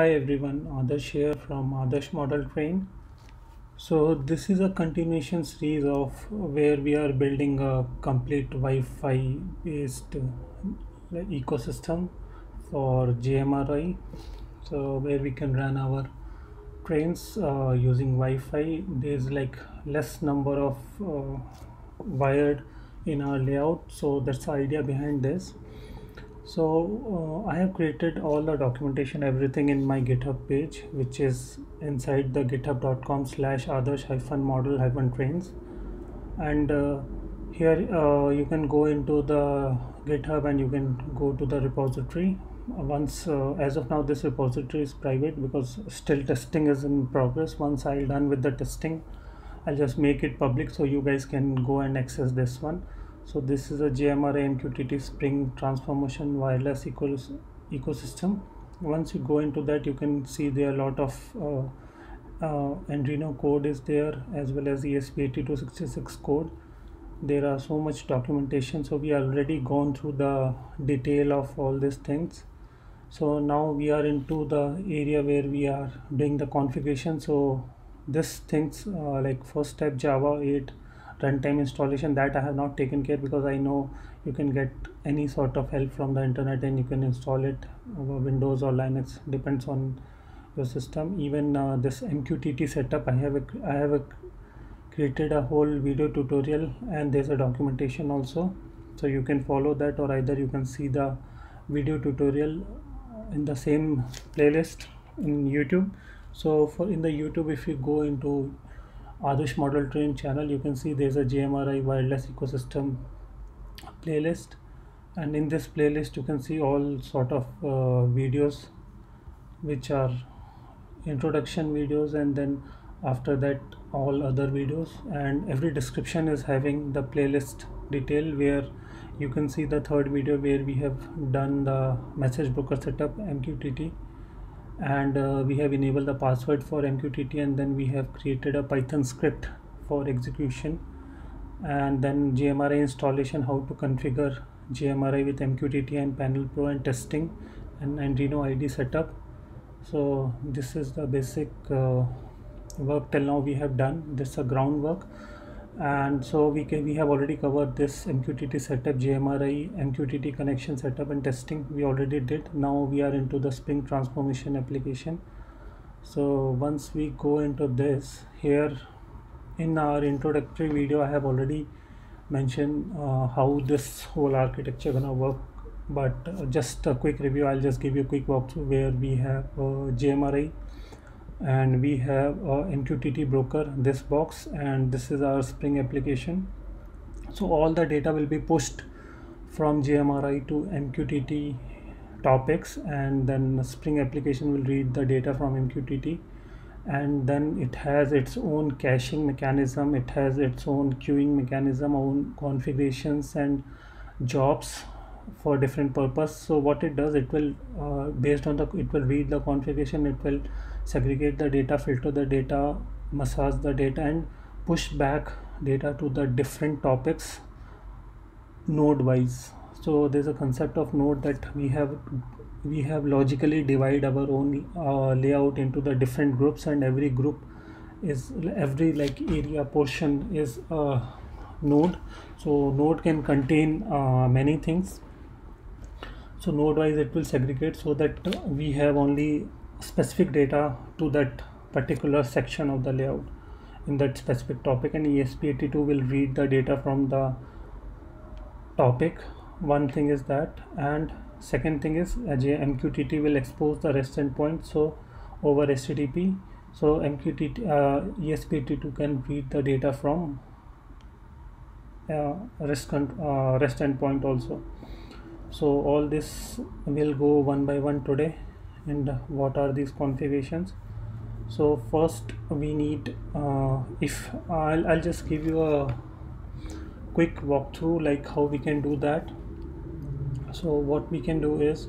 Hi everyone, Adarsh here from Adarsh Model Train. So this is a continuation series of where we are building a complete Wi-Fi based ecosystem for GMRI. So where we can run our trains using Wi-Fi. There's like less number of wired in our layout. So that's the idea behind this. So I have created all the documentation, everything in my GitHub page, which is inside the github.com/adarsh-model-trains. And here you can go into the GitHub and you can go to the repository. Once, as of now, this repository is private because still testing is in progress. Once I'm done with the testing, I'll just make it public so you guys can go and access this one. So this is a JMRA MQTT Spring Transformation Wireless ecosystem. Once you go into that, you can see there are a lot of Arduino code is there, as well as ESP8266 code. There are so much documentation, so we already gone through the detail of all these things. So now we are into the area where we are doing the configuration. So this things like first step Java 8 runtime installation, that I have not taken care because I know you can get any sort of help from the internet and you can install it over Windows or Linux, depends on your system. Even this MQTT setup, I have created a whole video tutorial and there's a documentation also, so you can follow that, or either you can see the video tutorial in the same playlist in YouTube. So for in the YouTube, if you go into Adarsh Model Train channel, you can see there's a JMRI wireless ecosystem playlist, and in this playlist you can see all sort of videos which are introduction videos, and then after that all other videos, and every description is having the playlist detail, where you can see the third video where we have done the message broker setup MQTT, and we have enabled the password for MQTT, and then we have created a Python script for execution, and then GMRI installation, how to configure GMRI with MQTT and Panel Pro, and testing and Arduino ID setup. So this is the basic work till now we have done. This is a groundwork, and so we have already covered this MQTT setup, JMRI, MQTT connection setup and testing we already did. Now we are into the Spring transformation application. So once we go into this, here in our introductory video I have already mentioned how this whole architecture gonna work, but just a quick review. I'll just give you a quick walkthrough where we have JMRI and we have MQTT broker, this box, and this is our Spring application. So all the data will be pushed from JMRI to MQTT topics, and then Spring application will read the data from MQTT, and then it has its own caching mechanism, it has its own queuing mechanism, own configurations and jobs for different purpose. So what it does, it will based on the, it will read the configuration, it will segregate the data, filter the data, massage the data, and push back data to the different topics node wise. So there's a concept of node that we have logically divide our own layout into the different groups, and every group is, every like area portion is a node. So node can contain many things. So node wise it will segregate so that we have only specific data to that particular section of the layout in that specific topic, and ESP82 will read the data from the topic. One thing is that, and second thing is MQTT will expose the REST endpoint so over HTTP. So MQTT ESP82 can read the data from REST endpoint also. So all this will go one by one today. And what are these configurations? So first we need if I'll just give you a quick walkthrough like how we can do that. So what we can do is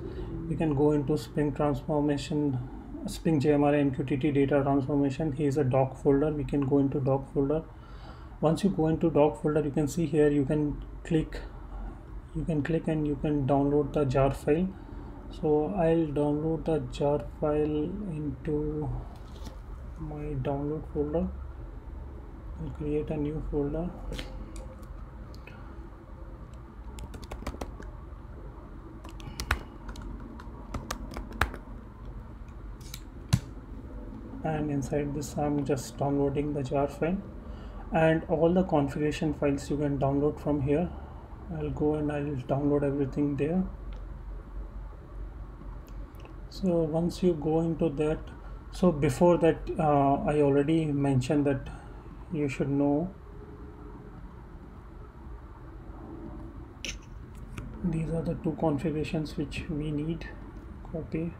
we can go into Spring transformation, Spring JMRI MQTT data transformation. Here's a doc folder, we can go into doc folder. Once you go into doc folder, you can see here you can click and you can download the jar file. So I'll download the jar file into my download folder. I'll create a new folder. And inside this I'm just downloading the jar file, and all the configuration files you can download from here. I'll go and I'll download everything there. So once you go into that, so before that I already mentioned that you should know these are the two configurations which we need. Copy,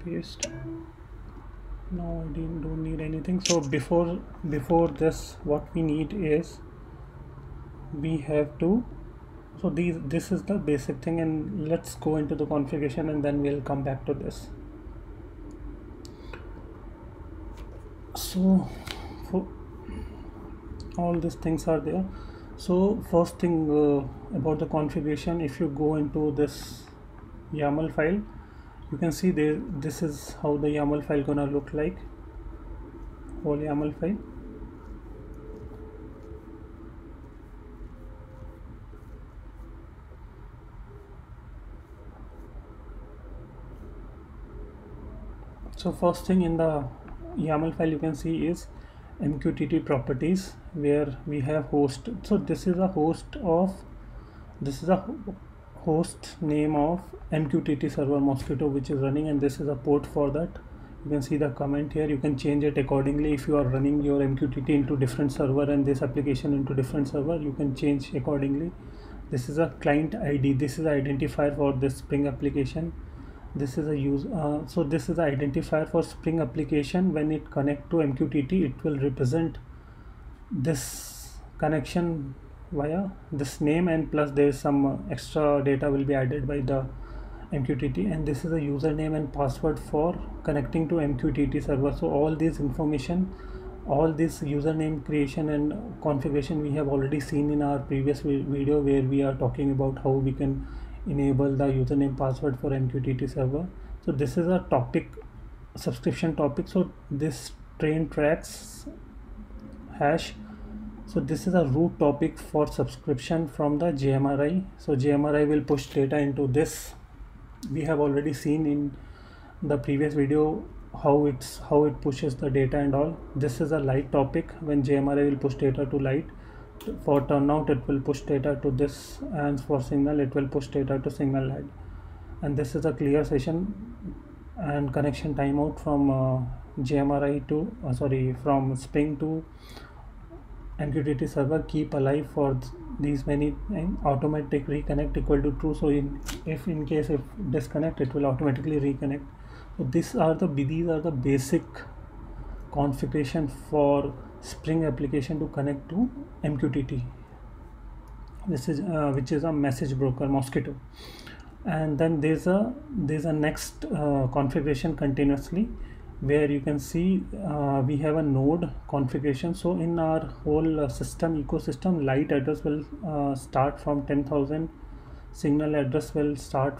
paste. Now I don't need anything. So before this, what we need is we have to, so this is the basic thing, and let's go into the configuration and then we'll come back to this. So for all these things are there. So first thing about the configuration, if you go into this YAML file, you can see there, this is how the YAML file gonna look like, whole YAML file. So first thing in the YAML file you can see is MQTT properties, where we have host. So this is a host name of MQTT server Mosquitto which is running, and this is a port for that. You can see the comment here. You can change it accordingly. If you are running your MQTT into different server and this application into different server, you can change accordingly. This is a client ID. This is an identifier for this Spring application. This is a so this is the identifier for Spring application. When it connect to MQTT, it will represent this connection via this name, and plus there is some extra data will be added by the MQTT, and this is a username and password for connecting to MQTT server. So all this information, all this username creation and configuration we have already seen in our previous video, where we are talking about how we can enable the username password for MQTT server. So this is a topic, subscription topic. So this train tracks hash, so this is a root topic for subscription from the JMRI. So JMRI will push data into this. We have already seen in the previous video how it pushes the data and all. This is a light topic. When JMRI will push data to light, for turnout it will push data to this, and for signal it will push data to signal head. And this is a clear session and connection timeout from JMRI to from Spring to MQTT server keep alive for these many, and automatic reconnect equal to true. So if in case if disconnect, it will automatically reconnect. So these are the basic configuration for Spring application to connect to MQTT. This is which is a message broker Mosquitto. And then there's a next configuration continuously, where you can see we have a node configuration. So in our whole system ecosystem, light address will start from 10,000, signal address will start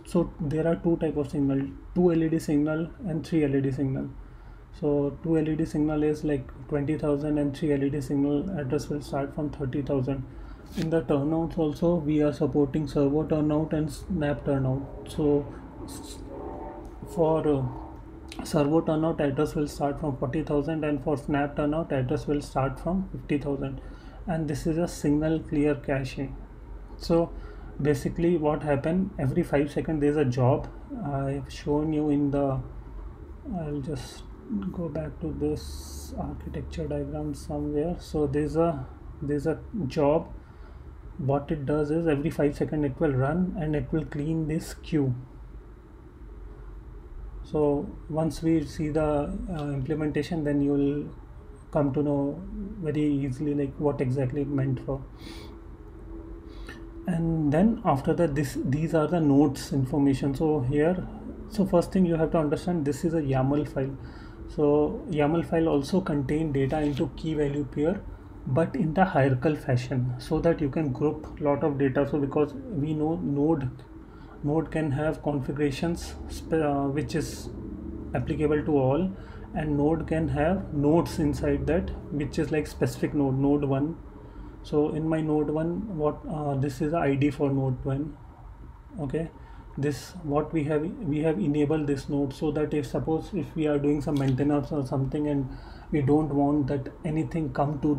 so there are two type of signal, 2 LED signal and 3 LED signal. So 2 LED signal is like 20,000 and 3 LED signal address will start from 30,000. In the turnouts also we are supporting servo turnout and snap turnout. So for servo turnout, address will start from 40,000, and for snap turnout, address will start from 50,000. And this is a signal clear cache. So basically what happened, every 5 seconds there is a job. I've shown you in the, I'll just go back to this architecture diagram somewhere. So there's a job. What it does is every 5 seconds it will run and it will clean this queue. So once we see the implementation, then you will come to know very easily like what exactly it meant for. And then after that, these are the nodes information. So here, so first thing you have to understand, this is a YAML file. So YAML file also contain data into key value pair. but in the hierarchical fashion, so that you can group lot of data. So because we know node can have configurations which is applicable to all, and node can have nodes inside that, which is like specific node 1. So in my node 1, what this is the id for node 1. Okay, this what we have enabled this node, so that if suppose if we are doing some maintenance or something, and we don't want that anything come to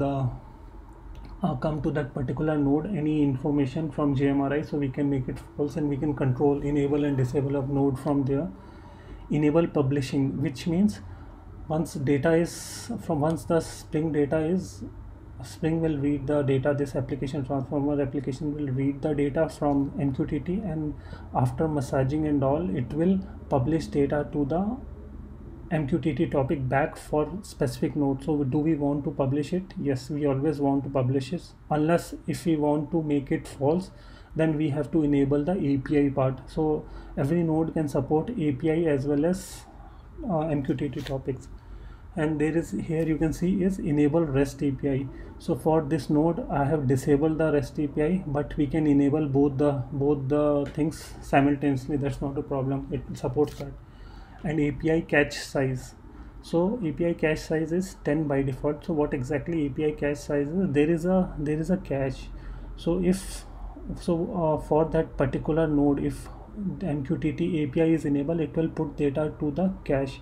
that particular node, any information from JMRI, so we can make it false, and we can control enable and disable of node from there. Enable publishing, which means once the Spring will read the data. This application transformer application will read the data from MQTT, and after massaging and all, it will publish data to the MQTT topic back for specific node. So do we want to publish it? Yes, we always want to publish it, unless if we want to make it false, then we have to enable the API part. So every node can support API as well as MQTT topics. And there is, here you can see, is enable REST API. So for this node I have disabled the REST API, but we can enable both the things simultaneously. That's not a problem, it supports that. And API cache size, so API cache size is 10 by default. So what exactly API cache size is? There is a cache. So for that particular node, if the MQTT API is enabled, it will put data to the cache,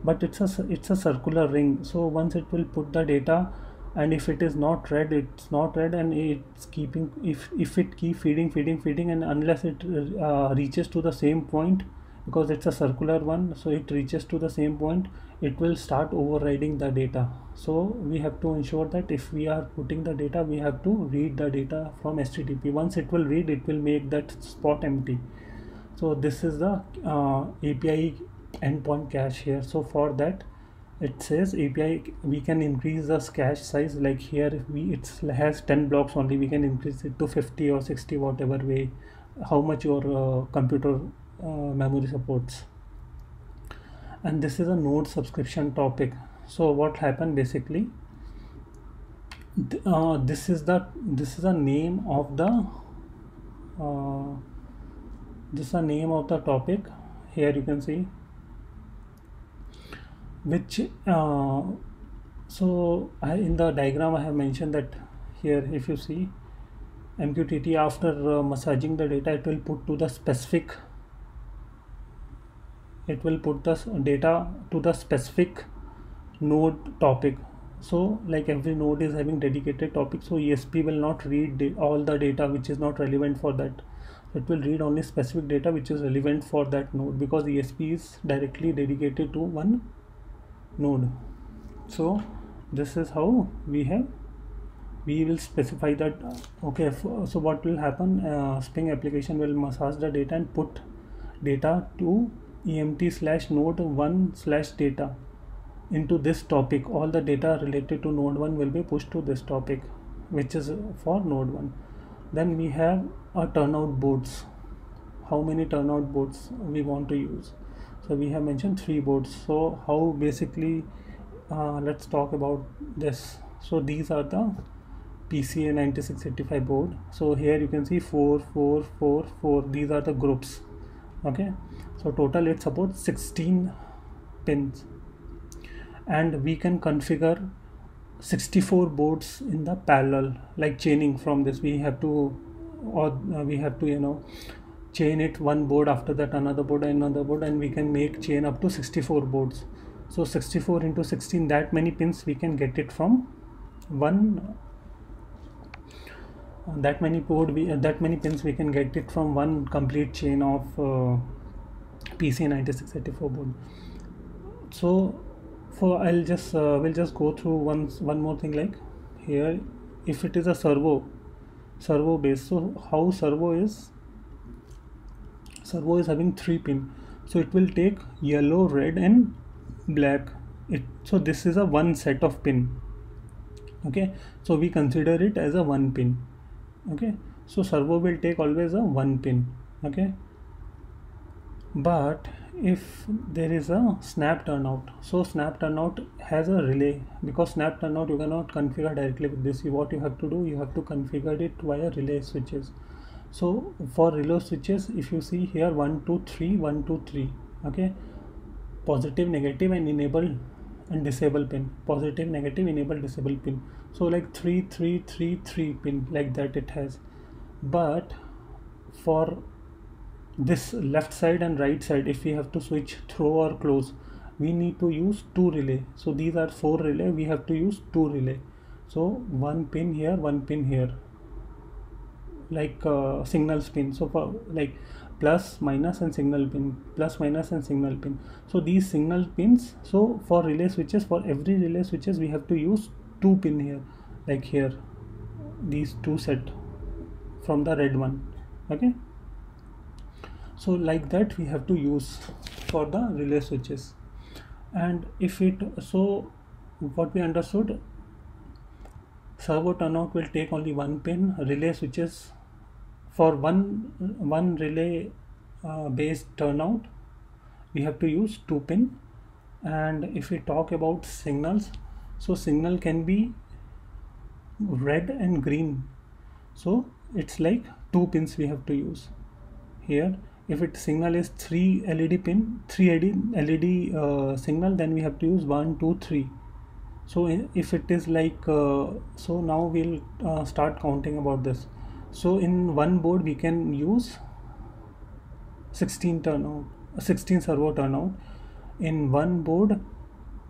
but it's a circular ring. So once it will put the data, and if it is not read, it's not read, and it's keeping, if it keep feeding, and unless it reaches to the same point, because it's a circular one, so it reaches to the same point, it will start overriding the data. So we have to ensure that if we are putting the data, we have to read the data from HTTP. Once it will read, it will make that spot empty. So this is the API endpoint cache here. So for that, it says API, we can increase the cache size. Like here, it has 10 blocks only, we can increase it to 50 or 60, whatever way, how much your computer memory supports. And this is a node subscription topic. So what happened basically, this is a name of the topic. Here you can see, which so in the diagram I have mentioned that here, if you see, MQTT after massaging the data, it will put the data to the specific node topic. So like every node is having dedicated topic, so ESP will not read all the data which is not relevant for that. It will read only specific data which is relevant for that node, because ESP is directly dedicated to one node. So this is how we will specify that. Okay, so what will happen, Spring application will massage the data and put data to emt/node1/data into this topic. All the data related to node 1 will be pushed to this topic, which is for node 1. Then we have a turnout boards. How many turnout boards we want to use? So we have mentioned 3 boards. So how basically, let's talk about this. So these are the PCA 9685 board. So here you can see 4 4 4 4, these are the groups. Okay, so total it supports 16 pins, and we can configure 64 boards in the parallel, like chaining. From this we have to chain it, one board after that another board, and we can make chain up to 64 boards. So 64 into 16, that many pins we can get it from one, that many pins we can get it from one complete chain of PCA 9684 board. So we'll just go through one more thing. Like here, if it is a servo based, so how servo is having 3 pin, so it will take yellow, red and black. So this is a one set of pin. Okay, so we consider it as a 1 pin. Okay, so servo will take always a 1 pin. Okay, but if there is a snap turnout, so snap turnout has a relay. Because snap turnout you cannot configure directly with this, what you have to do, you have to configure it via relay switches. So for relay switches, if you see here 1 2 3 1 2 3, okay, positive, negative, and enable and disable pin, positive, negative, enable, disable pin. So like 3 3 3 3 pin, like that it has. But for this left side and right side, if we have to switch throw or close, we need to use two relay. So these are 4 relay, we have to use 2 relay. So one pin here, one pin here, like signal pin. So for like plus, minus, and signal pin, plus, minus, and signal pin. So these signal pins, so for relay switches, for every relay switches we have to use 2 pin here, like here these 2 set from the red one, okay. So like that we have to use for the relay switches. And if it, so what we understood, servo turnout will take only 1 pin. Relay switches, for one relay based turnout we have to use 2 pin. And if we talk about signals, so signal can be red and green, so it's like 2 pins we have to use here. If it signal is 3 LED pin, 3 LED signal, then we have to use 1 2 3. So if it is like so now we'll start counting about this. So in one board we can use 16 turnout, 16 servo turnout. In one board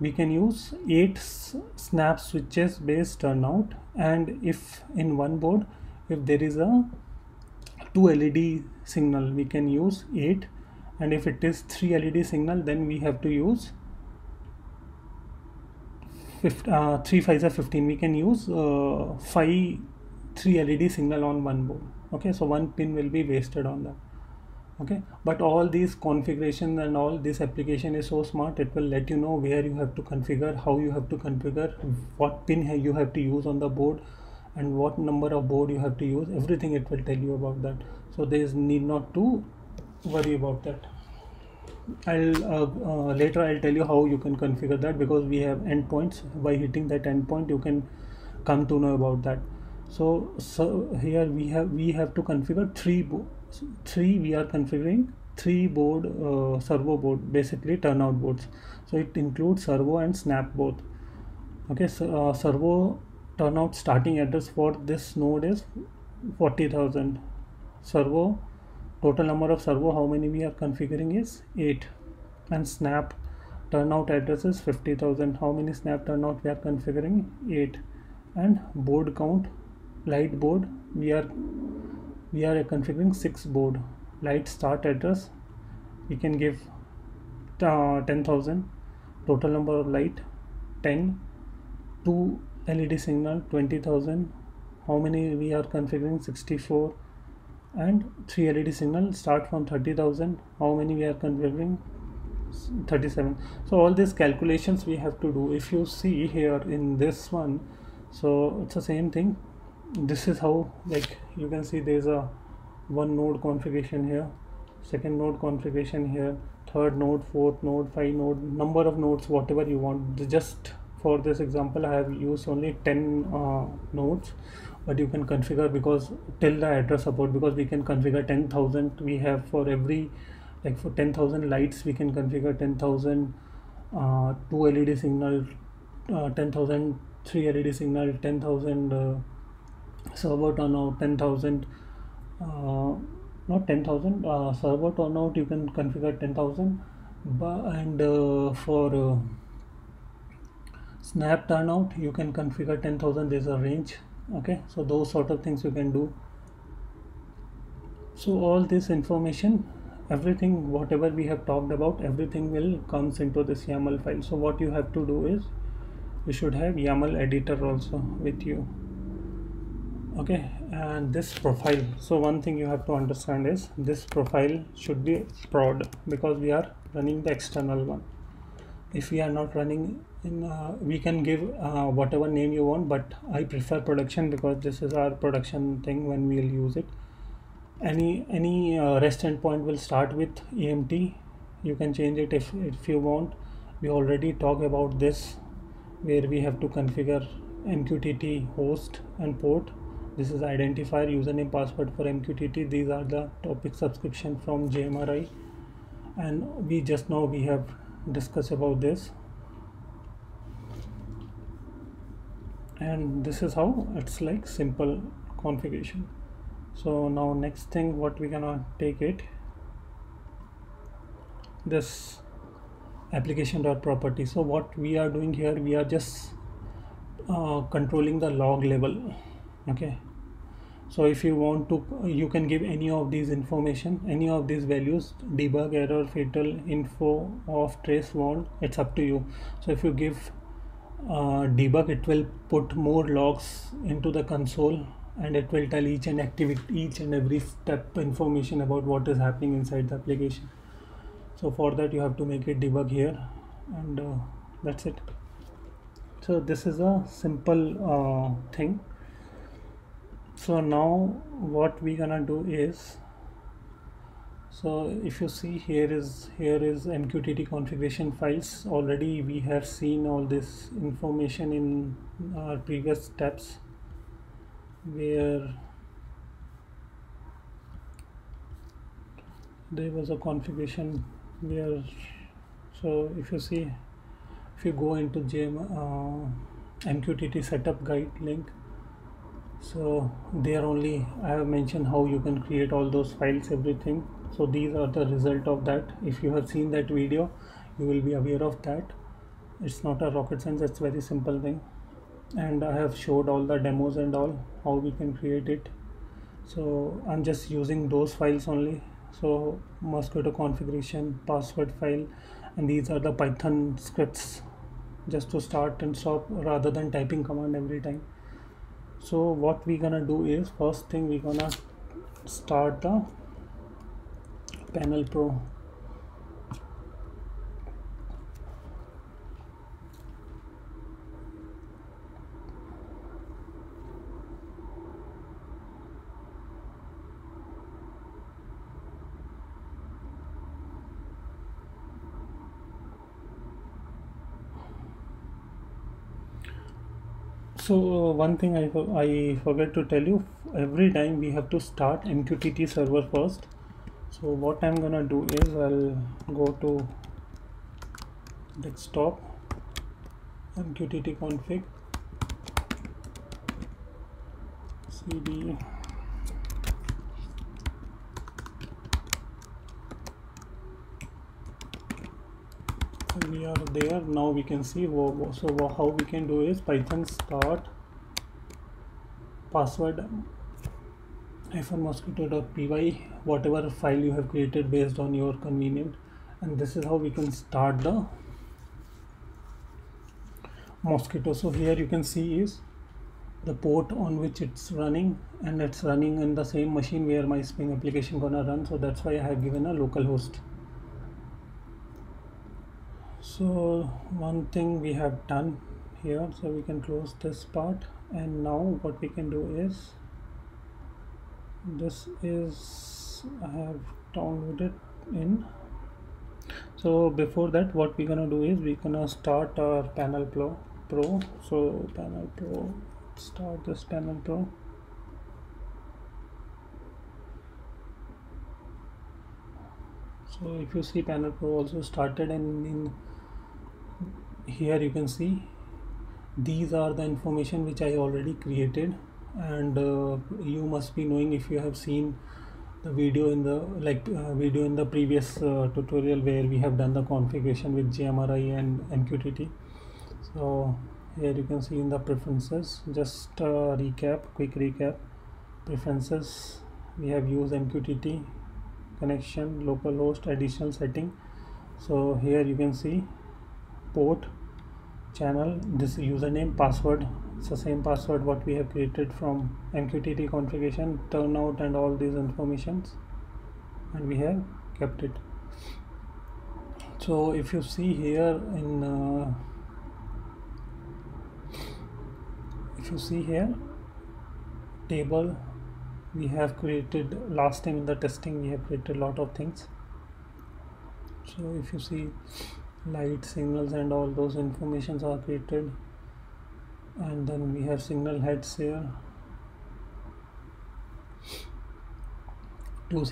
we can use 8 snap switches based turnout. And if in one board, if there is a 2 LED signal, we can use 8. And if it is 3 LED signal, then we have to use 3 5s are 15. We can use 5 3 LED signal on one board, okay. So one pin will be wasted on that, okay. But all these configuration and all this application is so smart, it will let you know where you have to configure, how you have to configure, what pin you have to use on the board, and what number of board you have to use. Everything it will tell you about that. So there is need not to worry about that. I'll later I'll tell you how you can configure that, because we have endpoints. By hitting that endpoint you can come to know about that. So here we have to configure 3 we are configuring 3 board, servo board, basically turnout boards. So it includes servo and snap both, okay. So servo turnout starting address for this node is 40,000. Servo, total number of servo, how many we are configuring is 8. And snap turnout address is 50,000. How many snap turnout we are configuring? 8. And board count, light board, we are configuring 6 board. Light start address we can give 10,000. Total number of light 10. 2 LED signal 20,000. How many we are configuring? 64. And 3 LED signal start from 30,000. How many we are configuring? 37. So all these calculations we have to do. If you see here in this one, so it's the same thing. This is how, like you can see there's a one node configuration here, second node configuration here, third node, fourth node, 5 node, number of nodes, whatever you want. Just for this example I have used only 10 nodes, but you can configure, because till the address support, because we can configure 10,000. We have for every, like for 10,000 lights we can configure 10,000 2 LED signal, 10,000 3 LED signal, 10,000 servo turnout, 10,000 not 10,000 servo turnout you can configure 10,000. And for snap turnout you can configure 10,000. There's a range, okay. So those sort of things you can do. So all this information, everything whatever we have talked about, everything will comes into this YAML file. So what you have to do is you should have YAML editor also with you, okay. And this profile, so one thing you have to understand is this profile should be prod, because we are running the external one. If we are not running in we can give whatever name you want, but I prefer production because this is our production thing when we'll use it. Any REST endpoint will start with EMT you can change it if you want. We already talked about this, where we have to configure MQTT host and port. This is identifier, username, password for MQTT. These are the topic subscription from JMRI, and we have discussed about this, and this is how it's like simple configuration. So now next thing, what we gonna take it, this application.property. So what we are doing here, we are just controlling the log level. Okay, so if you want to, you can give any of these information, any of these values: debug, error, fatal, info, off, trace, warn. It's up to you. So if you give debug, it will put more logs into the console, and it will tell each and every step information about what is happening inside the application. So for that you have to make it debug here, and that's it. So this is a simple thing. So now what we gonna do is, so if you see, here is MQTT configuration files. Already we have seen all this information in our previous steps, where there was a configuration where, so if you see, if you go into MQTT setup guide link, so there only I have mentioned how you can create all those files, everything. So these are the result of that. If you have seen that video, you will be aware of that. It's not a rocket science, it's very simple thing, and I have showed all the demos and all how we can create it. So I'm just using those files only. So Mosquitto configuration, password file, and these are the Python scripts, just to start and stop rather than typing command every time. So what we gonna do is, first thing we gonna start the Panel Pro. So one thing I forget to tell you, every time we have to start MQTT server first. So what I'm gonna do is, I'll go to desktop, MQTT config, cd, we are there. Now we can see, so how we can do is Python start password -mosquitto.py, whatever file you have created based on your convenient, and this is how we can start the Mosquitto. So here you can see is the port on which it's running, and it's running in the same machine where my Spring application gonna run. So that's why I have given a local host. So one thing we have done here, so we can close this part, and now what we can do is, this is, I have downloaded in. So before that, what we're gonna do is, we're gonna start our Panel Pro. So Panel Pro, start this Panel Pro. So if you see, Panel Pro also started, and in here you can see these are the information which I already created, and you must be knowing if you have seen the video in the previous tutorial, where we have done the configuration with JMRI and MQTT. So here you can see in the preferences, just quick recap. Preferences, we have used MQTT connection, localhost, additional setting. So here you can see port, channel, this username, password. It's the same password what we have created from MQTT configuration, turnout, and all these informations, and we have kept it. So if you see here in if you see here table, we have created last time in the testing, we have created a lot of things. So if you see, light signals and all those informations are created, and then we have signal heads here, two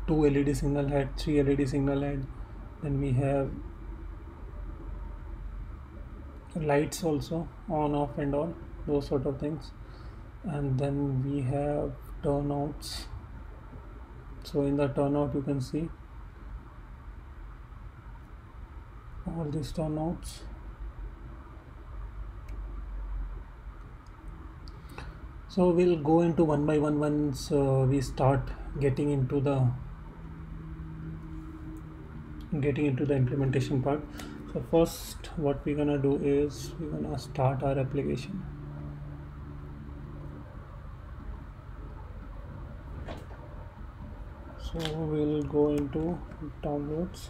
LED signal head, 3 LED signal head. Then we have lights also, on, off and all those sort of things. And then we have turnouts. So in the turnout you can see all these turnouts. So we'll go into one by one once we start getting into the implementation part. So first what we're gonna do is we're gonna start our application. So we'll go into downloads.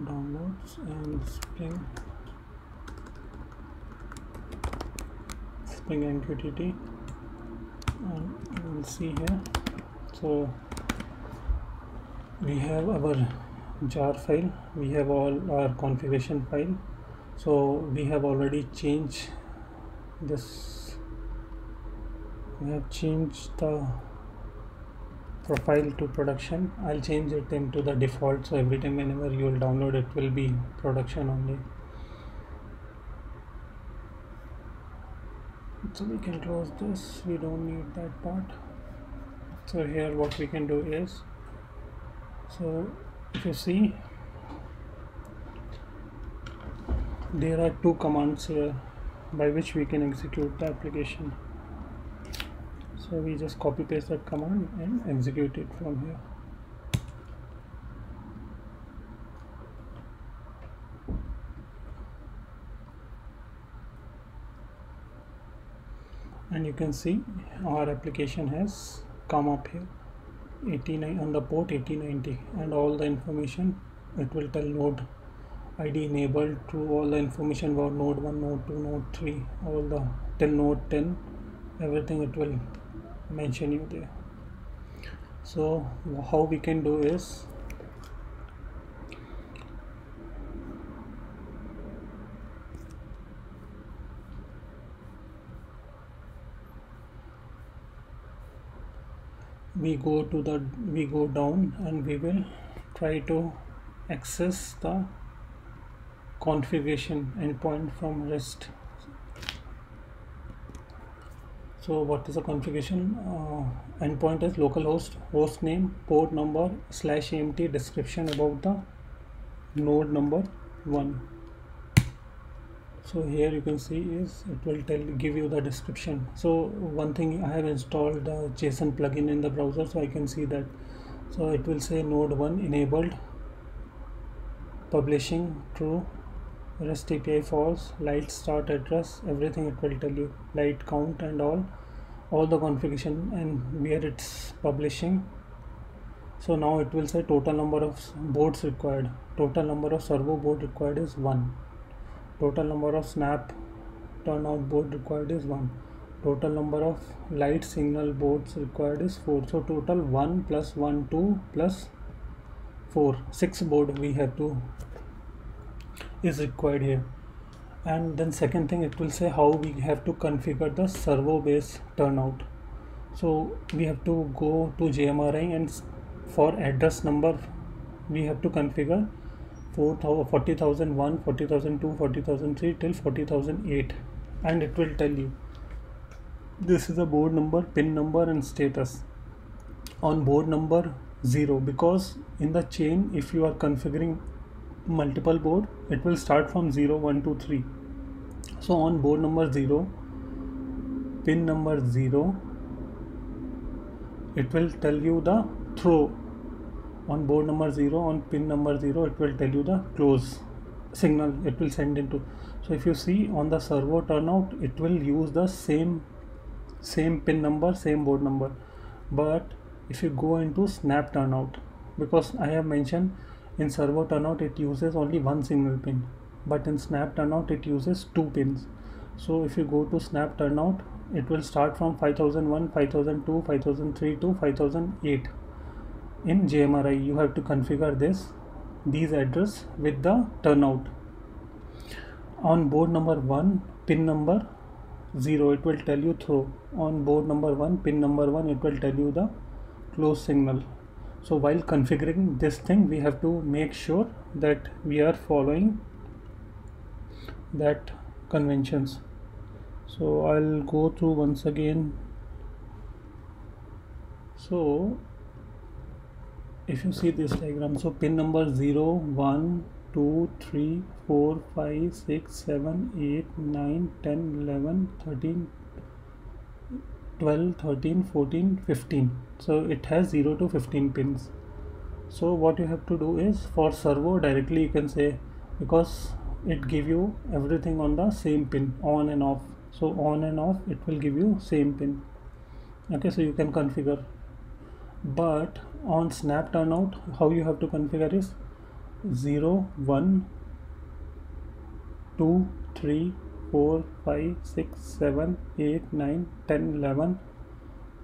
Downloads and Spring MQTT, and we'll see here. So we have our jar file, we have all our configuration file. So we have already changed this, we have changed the profile to production. I'll change it into the default, so every time whenever you will download it will be production only. So we can close this, we don't need that part. So here what we can do is, so if you see, there are two commands here by which we can execute the application. So we just copy paste that command and execute it from here. And you can see our application has come up here, 89 on the port 8090, and all the information it will tell node ID enabled, to all the information about node 1, node 2, node 3, all the till node 10, everything it will mention you there. So how we can do is, we go down and we will try to access the configuration endpoint from REST. So what is the configuration endpoint? Is localhost, host name, port number, /amt, description about the node number 1. So here you can see is it will give you the description. So one thing, I have installed the JSON plugin in the browser, so I can see that. So it will say node 1 enabled, publishing true, REST API false, light start address, everything it will tell you, light count and all the configuration and where it's publishing. So now it will say total number of boards required, total number of servo board required is 1, total number of snap turnout board required is 1, total number of light signal boards required is 4. So total 1 plus 1 2 plus 4, 6 board we have to is required here. And then second thing, it will say how we have to configure the servo base turnout. So we have to go to JMRI, and for address number we have to configure 40,001, 40,002, 40,003 till 40,008, and it will tell you this is a board number, pin number and status. On board number 0, because in the chain if you are configuring multiple board, it will start from 0 1 2 3. So on board number 0, pin number 0, it will tell you the throw. On board number 0, on pin number 0, it will tell you the close signal it will send into. So if you see on the servo turnout, it will use the same pin number, same board number. But if you go into snap turnout, because I have mentioned in servo turnout it uses only one single pin, but in snap turnout it uses 2 pins. So if you go to snap turnout, it will start from 5001, 5002, 5003 to 5008. In JMRI you have to configure these address with the turnout. On board number 1, pin number 0, it will tell you throw. On board number 1, pin number 1, it will tell you the close signal. So while configuring this thing, we have to make sure that we are following that conventions. So I'll go through once again. So if you see this diagram, so pin number 0, 1, 2, 3, 4, 5, 6, 7, 8, 9, 10, 11, 13, 12, 13, 14, 15. So it has 0 to 15 pins. So what you have to do is, for servo directly you can say, because it give you everything on the same pin, on and off. So on and off it will give you same pin. Okay, so you can configure. But on snap turnout, how you have to configure is 0, 1, 2, 3, 4, 5, 6, 7, 8, 9, 10, 11,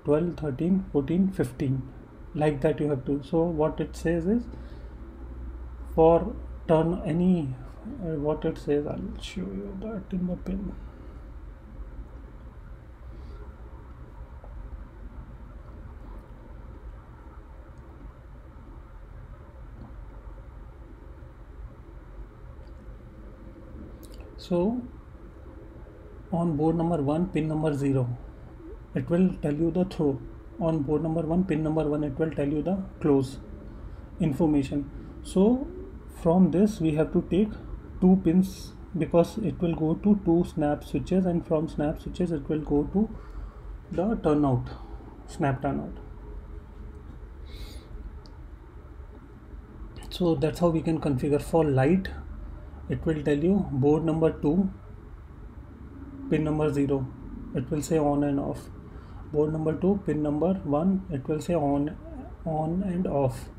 12, 13, 14, 15. Like that you have to. So what it says is, for turn any, what it says, I'll show you that in the pin. So on board number 1, pin number 0, it will tell you the throw. On board number 1, pin number 1, it will tell you the close information. So from this we have to take 2 pins, because it will go to 2 snap switches, and from snap switches it will go to the turnout, snap turnout. So that's how we can configure. For light, it will tell you board number 2, pin number 0, it will say on and off. Board number 2, pin number 1, it will say on and off.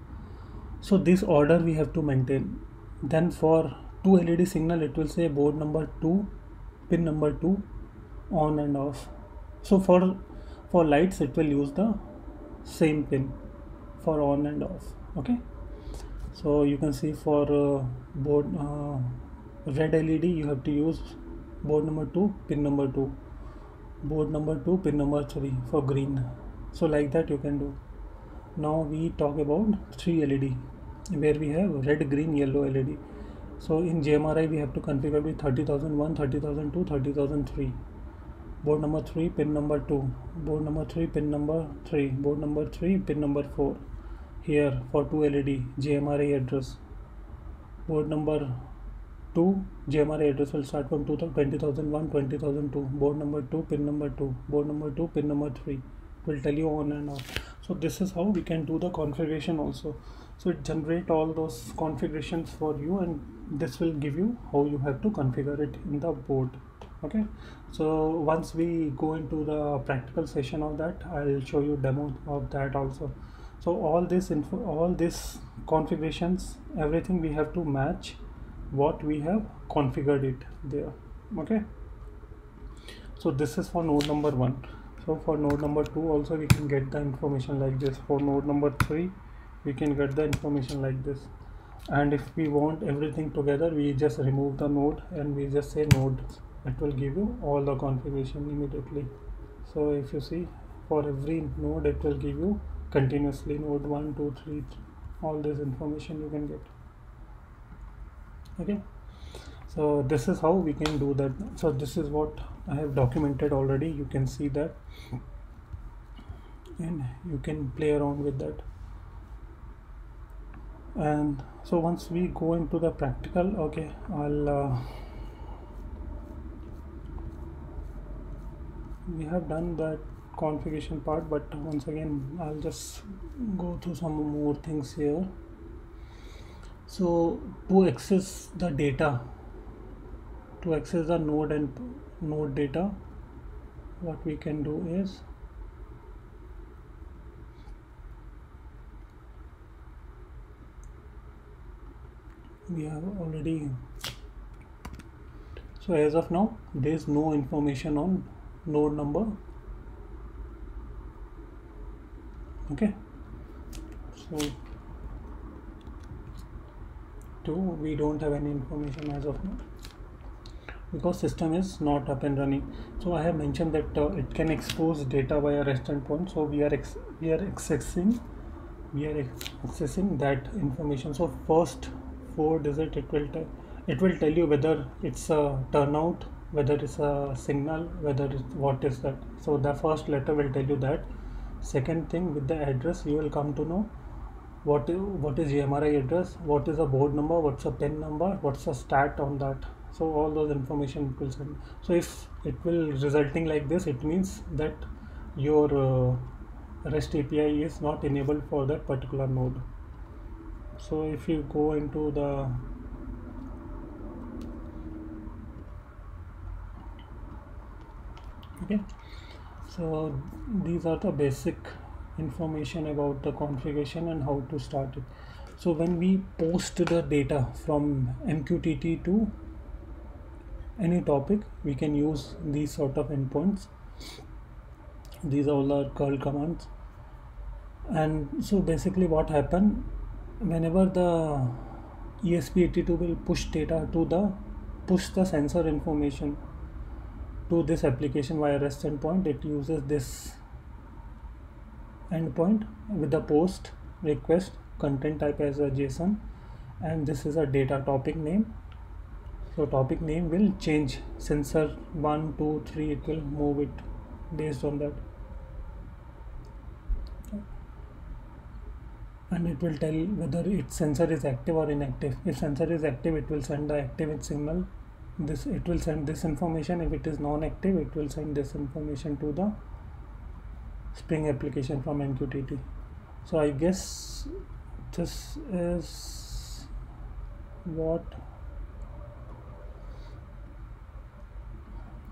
So this order we have to maintain. Then for 2 LED signal, it will say board number 2, pin number 2, on and off. So for lights it will use the same pin for on and off. Okay, so you can see for board red LED you have to use board number 2, pin number 2, board number 2, pin number 3 for green. So like that you can do. Now we talk about 3 LED, where we have red, green, yellow LED. So in JMRI we have to configure with 30,001, 30,002, 30,003. Board number 3, pin number 2, board number 3, pin number 3, board number 3, pin number 4. Here for 2 LED JMRI address, board number 2, JMRI address will start from 20,001, 20,002. Board number 2, pin number 2, board number 2, pin number 3. It will tell you on and off. So this is how we can do the configuration also. So it generate all those configurations for you, and this will give you how you have to configure it in the board. Okay, so once we go into the practical session of that, I'll show you demo of that also. So all this info, all this configurations, everything we have to match what we have configured it there. Okay, so this is for node number 1. So for node number 2 also we can get the information like this. For node number 3 we can get the information like this. And if we want everything together, we just remove the node and we just say node. It will give you all the configuration immediately. So if you see, for every node it will give you continuously node 1, 2, 3, all this information you can get. Okay, so this is how we can do that. So this is what I have documented already. You can see that, and you can play around with that. And so once we go into the practical, okay, we have done that configuration part, but once again I'll just go through some more things here. So to access the data, to access the node and node data, what we can do is, we have already So as of now there is no information on node number. Okay, so 2 we don't have any information as of now because system is not up and running. So I have mentioned that it can expose data via REST endpoint, so we are accessing that information. So first 4 digit it will tell you whether it's a turnout, whether it's a signal, whether it's what is that. So the first letter will tell you that. Second thing, with the address you will come to know what is GMRI address, what is a board number, what's a pin number, what's a stat on that. So all those information will send. So if it will resulting like this, it means that your REST API is not enabled for that particular node. So if you go into the okay, so these are the basic information about the configuration and how to start it. So when we post the data from MQTT to any topic, we can use these sort of endpoints. These are all our curl commands. And so basically what happened, whenever the ESP82 will push data to the sensor information to this application via REST endpoint, it uses this endpoint with the post request content type as a JSON, and this is a data topic name. So topic name will change, sensor 1, 2, 3, it will move it based on that, and it will tell whether its sensor is active or inactive. If sensor is active, it will send the active signal. It will send this information. If it is non-active, it will send this information to the Spring application from MQTT. So I guess this is what.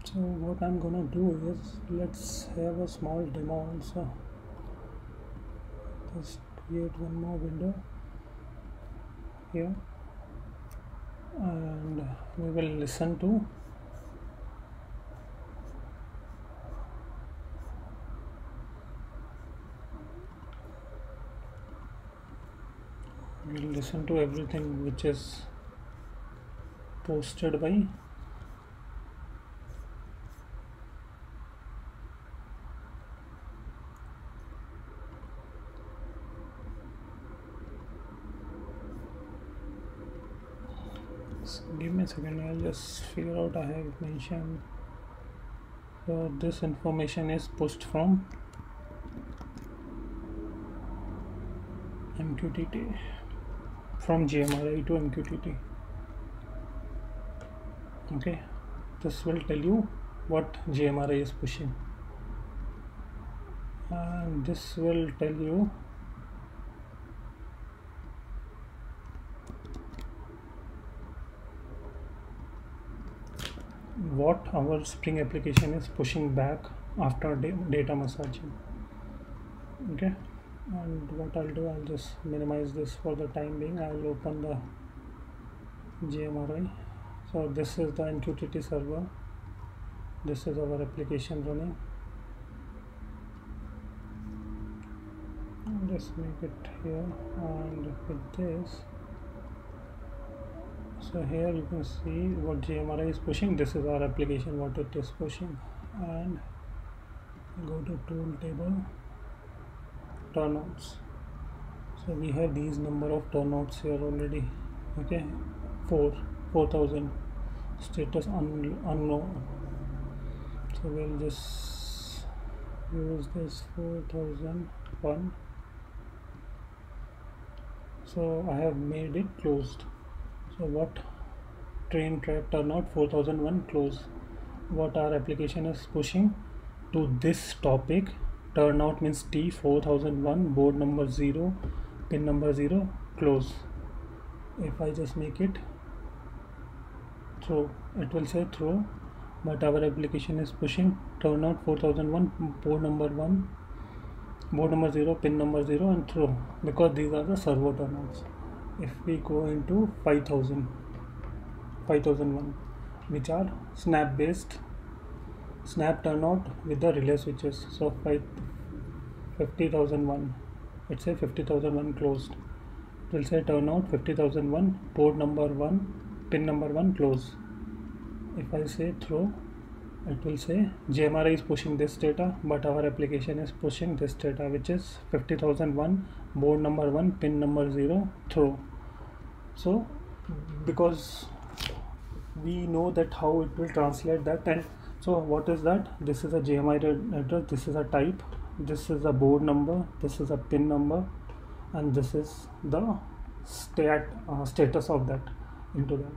So what I'm gonna do is, let's have a small demo also. Just create one more window here, and we will listen to everything which is posted by give me a second, I'll just figure out. I have mentioned, so this information is pushed from MQTT, from GMRI to MQTT. Okay, this will tell you what GMRI is pushing, and this will tell you what our Spring application is pushing back after data massaging. Okay, and what I'll do, I'll just minimize this for the time being. I'll open the GMRI. So this is the MQTT server, this is our application running. Just make it here, and with this, so here you can see what GMRI is pushing. This is our application, what it is pushing, and go to tool table, turnouts. So we have these number of turnouts here already. Okay, 4000, status unknown. So we'll just use this 4001. So I have made it closed. So what train track turnout 4001 close, what our application is pushing to this topic. Turnout means T4001, board number 0, pin number 0, close. If I just make it throw, it will say throw, but our application is pushing turnout 4001, board number 1, board number 0, pin number 0, and throw, because these are the servo turnouts. If we go into 5001, which are snap based, snap turnout with the relay switches. So 50,001, let's say 50,001 closed, it will say turnout 50,001, port number 1, pin number 1 close. If I say throw, it will say GMRI is pushing this data, but our application is pushing this data, which is 50,001, board number 1, pin number 0, throw. So because we know that how it will translate that, and so what is that? This is a GMRI address, this is a type, this is a board number, this is a pin number, and this is the status of that into that.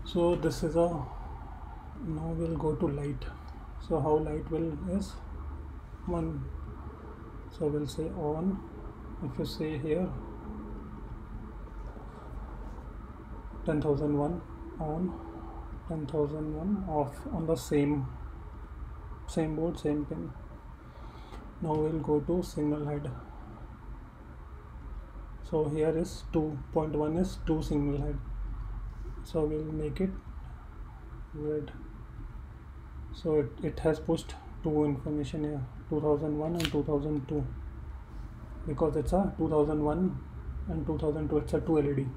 So this is a, now we'll go to light. So how light will is 1, so we'll say on. If you say here 10,001 on, 10,001 off, on the same board, same pin. Now we'll go to signal head. So here is 2.1 is 2 signal head, so we'll make it red. So it has pushed 2 information here, 2001 and 2002, because it's a 2001 and 2002, it's a 2 LED.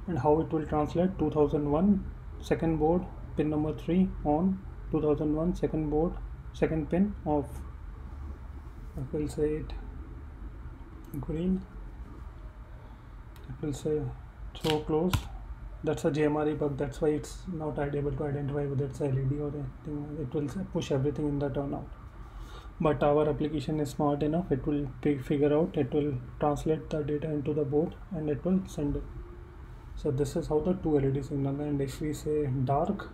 And how it will translate: 2001 second board, pin number 3 on, 2001 second board, second pin off. I will say it green, it will say throw close. That's a GMRE bug, that's why it's not able to identify whether it's LED or anything. It will push everything in the turnout. But our application is smart enough, it will figure out, it will translate the data into the board and it will send it. So this is how the 2 LED signal. And if we say dark,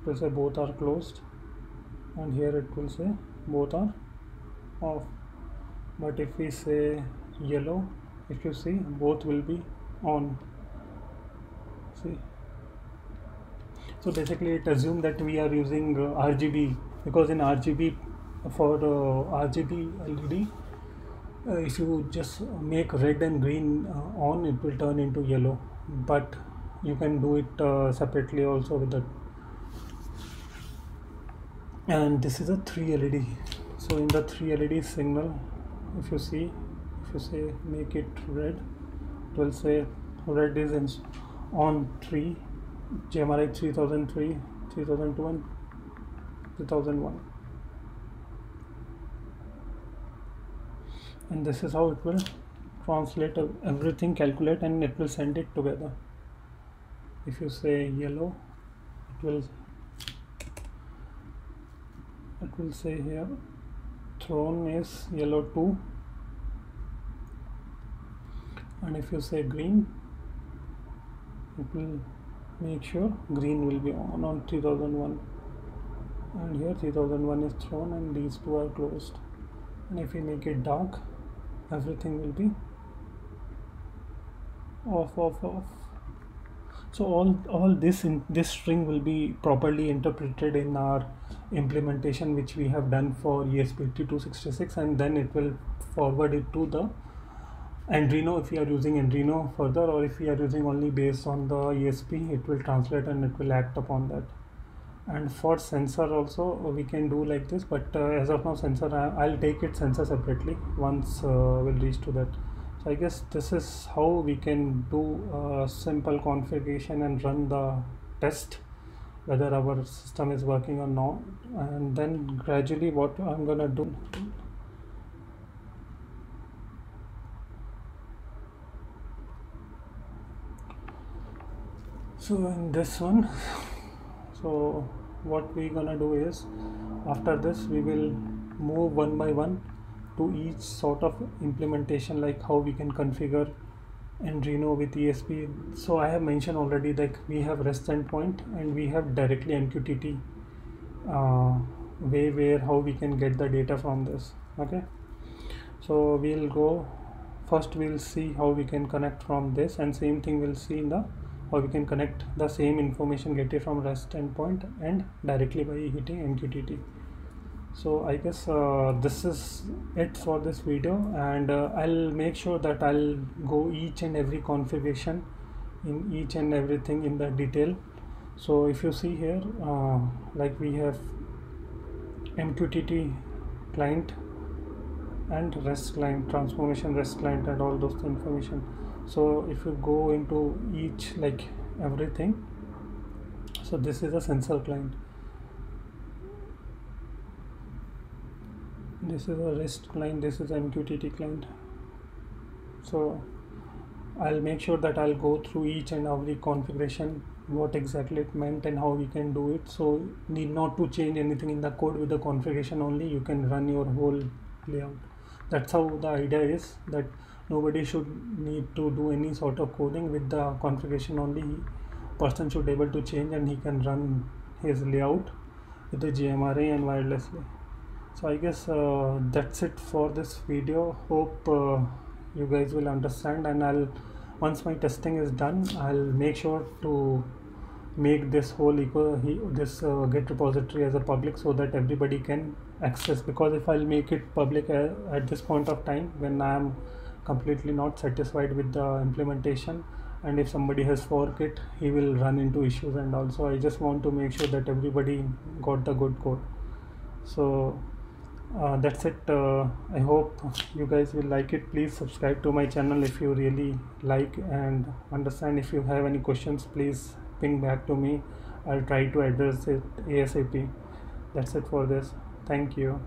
it will say both are closed, and here it will say both are off. But if we say yellow, if you see, both will be on. See, so basically it assumes that we are using RGB, because in RGB, for RGB LED, if you just make red and green on, it will turn into yellow, but you can do it separately also with that. And this is a 3 LED. So in the 3 LED signal, if you see, if you say make it red, it will say red is on 3, GMRI 3003, 3002 and 2001. And this is how it will translate everything, calculate, and it will send it together. If you say yellow, it will say here thrown is yellow 2, and if you say green, it will make sure green will be on 3001, and here 3001 is thrown and these two are closed. And if we make it dark, everything will be off. So all this in this string will be properly interpreted in our implementation, which we have done for ESP8266, and then it will forward it to the Arduino if we are using Arduino further, or if we are using only based on the ESP, it will translate and it will act upon that. And for sensor also we can do like this, but as of now sensor, I'll take it sensor separately once we'll reach to that. So I guess this is how we can do a simple configuration and run the test whether our system is working or not. And then gradually what I'm gonna do, so in this one, so what we're gonna do is, after this we will move one by one to each sort of implementation, like how we can configure Arduino with ESP. So I have mentioned already, like we have REST endpoint and we have directly MQTT way where how we can get the data from this. Okay, so we'll go first, we'll see how we can connect from this, and same thing we'll see in the how we can connect the same information, get it from REST endpoint and directly by hitting MQTT. So I guess this is it for this video, and I'll make sure that I'll go each and every configuration in each and everything in the detail. So if you see here, like we have MQTT client and REST client, transformation REST client, and all those information. So if you go into each, like everything, so this is a sensor client, this is a REST client, this is MQTT client. So I'll make sure that I'll go through each and every configuration, what exactly it meant and how we can do it. So need not to change anything in the code, with the configuration only you can run your whole layout. That's how the idea is, that nobody should need to do any sort of coding. With the configuration only, person should able to change and he can run his layout with the GMRA and wirelessly. So I guess that's it for this video. Hope you guys will understand, and once my testing is done, I'll make sure to make this whole Git repository as a public, so that everybody can access. Because if I'll make it public at this point of time, when I am completely not satisfied with the implementation, and if somebody has forked it, he will run into issues. And also I just want to make sure that everybody got the good code. So that's it. I hope you guys will like it. Please subscribe to my channel if you really like and understand. If you have any questions, please ping back to me. I'll try to address it ASAP. That's it for this. Thank you.